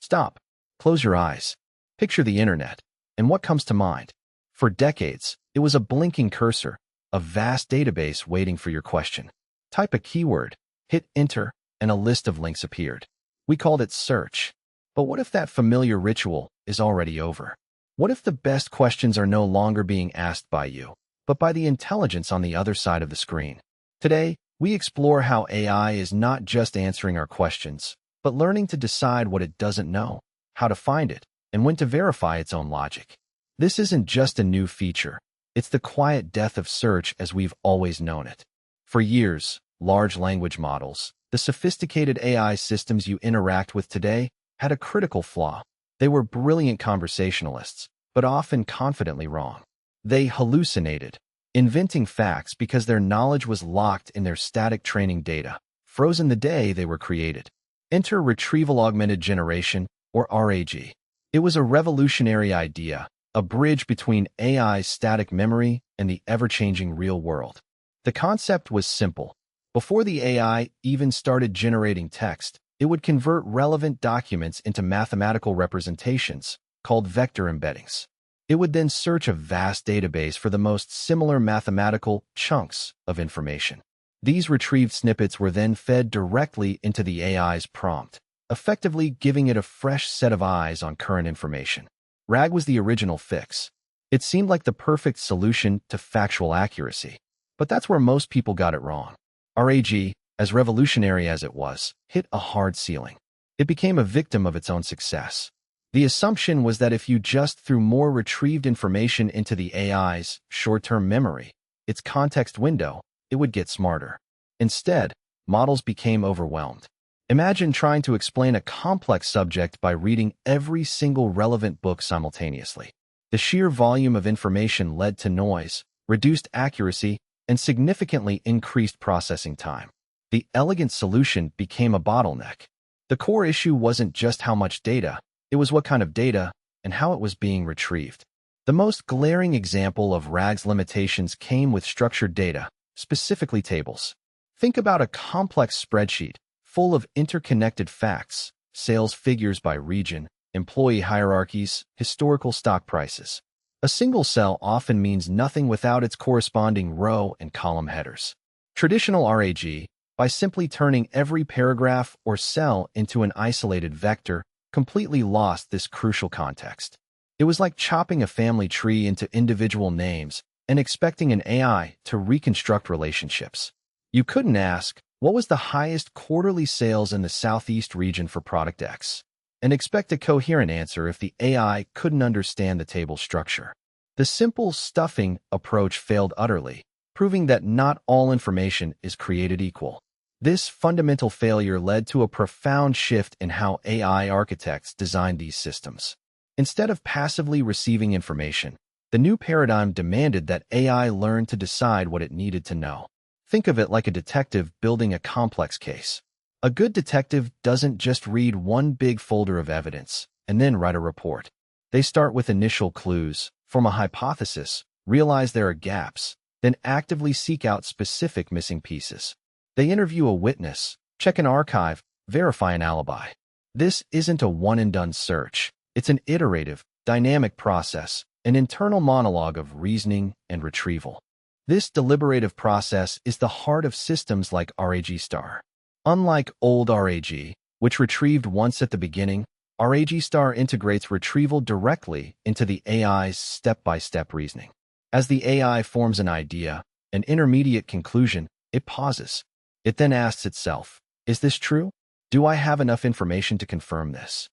Stop. Close your eyes. Picture the internet. And what comes to mind? For decades, it was a blinking cursor, a vast database waiting for your question. Type a keyword, hit enter, and a list of links appeared. We called it search. But what if that familiar ritual is already over? What if the best questions are no longer being asked by you, but by the intelligence on the other side of the screen? Today, we explore how AI is not just answering our questions, but learning to decide what it doesn't know, how to find it, and when to verify its own logic. This isn't just a new feature. It's the quiet death of search as we've always known it. For years, large language models, the sophisticated AI systems you interact with today, had a critical flaw. They were brilliant conversationalists, but often confidently wrong. They hallucinated, inventing facts because their knowledge was locked in their static training data, frozen the day they were created. Enter Retrieval Augmented Generation, or RAG. It was a revolutionary idea, a bridge between AI's static memory and the ever-changing real world. The concept was simple. Before the AI even started generating text, it would convert relevant documents into mathematical representations, called vector embeddings. It would then search a vast database for the most similar mathematical chunks of information. These retrieved snippets were then fed directly into the AI's prompt, effectively giving it a fresh set of eyes on current information. RAG was the original fix. It seemed like the perfect solution to factual accuracy. But that's where most people got it wrong. RAG, as revolutionary as it was, hit a hard ceiling. It became a victim of its own success. The assumption was that if you just threw more retrieved information into the AI's short-term memory, its context window, it would get smarter. Instead, models became overwhelmed. Imagine trying to explain a complex subject by reading every single relevant book simultaneously. The sheer volume of information led to noise, reduced accuracy, and significantly increased processing time. The elegant solution became a bottleneck. The core issue wasn't just how much data, it was what kind of data and how it was being retrieved. The most glaring example of RAG's limitations came with structured data, specifically tables. Think about a complex spreadsheet full of interconnected facts, sales figures by region, employee hierarchies, historical stock prices. A single cell often means nothing without its corresponding row and column headers. Traditional RAG, by simply turning every paragraph or cell into an isolated vector, completely lost this crucial context. It was like chopping a family tree into individual names and expecting an AI to reconstruct relationships. You couldn't ask, what was the highest quarterly sales in the Southeast region for product X? And expect a coherent answer if the AI couldn't understand the table structure. The simple stuffing approach failed utterly, proving that not all information is created equal. This fundamental failure led to a profound shift in how AI architects design these systems. Instead of passively receiving information, the new paradigm demanded that AI learn to decide what it needed to know. Think of it like a detective building a complex case. A good detective doesn't just read one big folder of evidence and then write a report. They start with initial clues, form a hypothesis, realize there are gaps, then actively seek out specific missing pieces. They interview a witness, check an archive, verify an alibi. This isn't a one-and-done search. It's an iterative, dynamic process, an internal monologue of reasoning and retrieval. This deliberative process is the heart of systems like RAG Star. Unlike old RAG, which retrieved once at the beginning, RAG Star integrates retrieval directly into the AI's step-by-step reasoning. As the AI forms an idea, an intermediate conclusion, it pauses. It then asks itself, is this true? Do I have enough information to confirm this?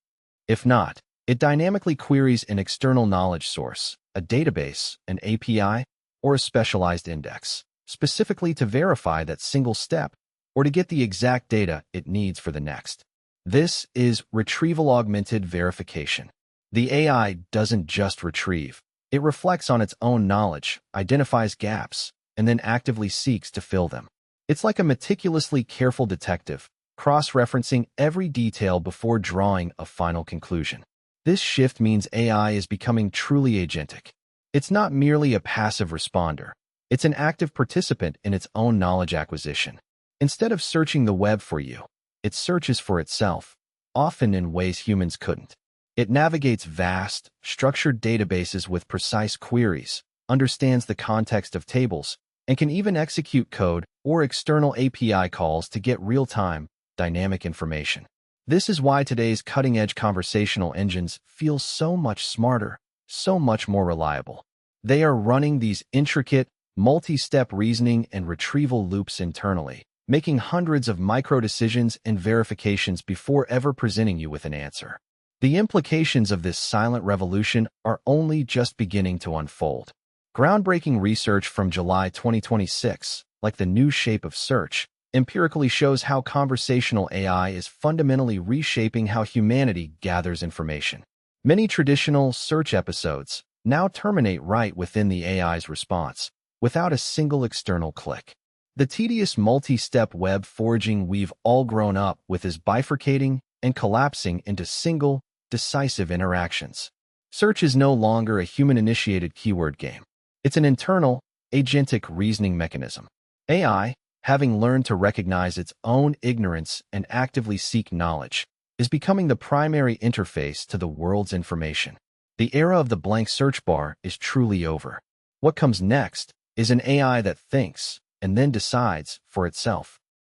If not, it dynamically queries an external knowledge source, a database, an API, or a specialized index, specifically to verify that single step or to get the exact data it needs for the next. This is retrieval-augmented verification. The AI doesn't just retrieve. It reflects on its own knowledge, identifies gaps, and then actively seeks to fill them. It's like a meticulously careful detective, cross-referencing every detail before drawing a final conclusion. This shift means AI is becoming truly agentic. It's not merely a passive responder. It's an active participant in its own knowledge acquisition. Instead of searching the web for you, it searches for itself. often in ways humans couldn't. It navigates vast, structured databases with precise queries, understands the context of tables, and can even execute code or external API calls to get real-time, dynamic information. This is why today's cutting-edge conversational engines feel so much smarter, so much more reliable. They are running these intricate, multi-step reasoning and retrieval loops internally, making hundreds of micro-decisions and verifications before ever presenting you with an answer. The implications of this silent revolution are only just beginning to unfold. Groundbreaking research from July 2026, like the new shape of search, empirically shows how conversational AI is fundamentally reshaping how humanity gathers information. Many traditional search episodes now terminate right within the AI's response, without a single external click. The tedious multi-step web foraging we've all grown up with is bifurcating and collapsing into single, decisive interactions. Search is no longer a human-initiated keyword game. It's an internal, agentic reasoning mechanism. AI, having learned to recognize its own ignorance and actively seek knowledge, is becoming the primary interface to the world's information. The era of the blank search bar is truly over. What comes next is an AI that thinks and then decides for itself.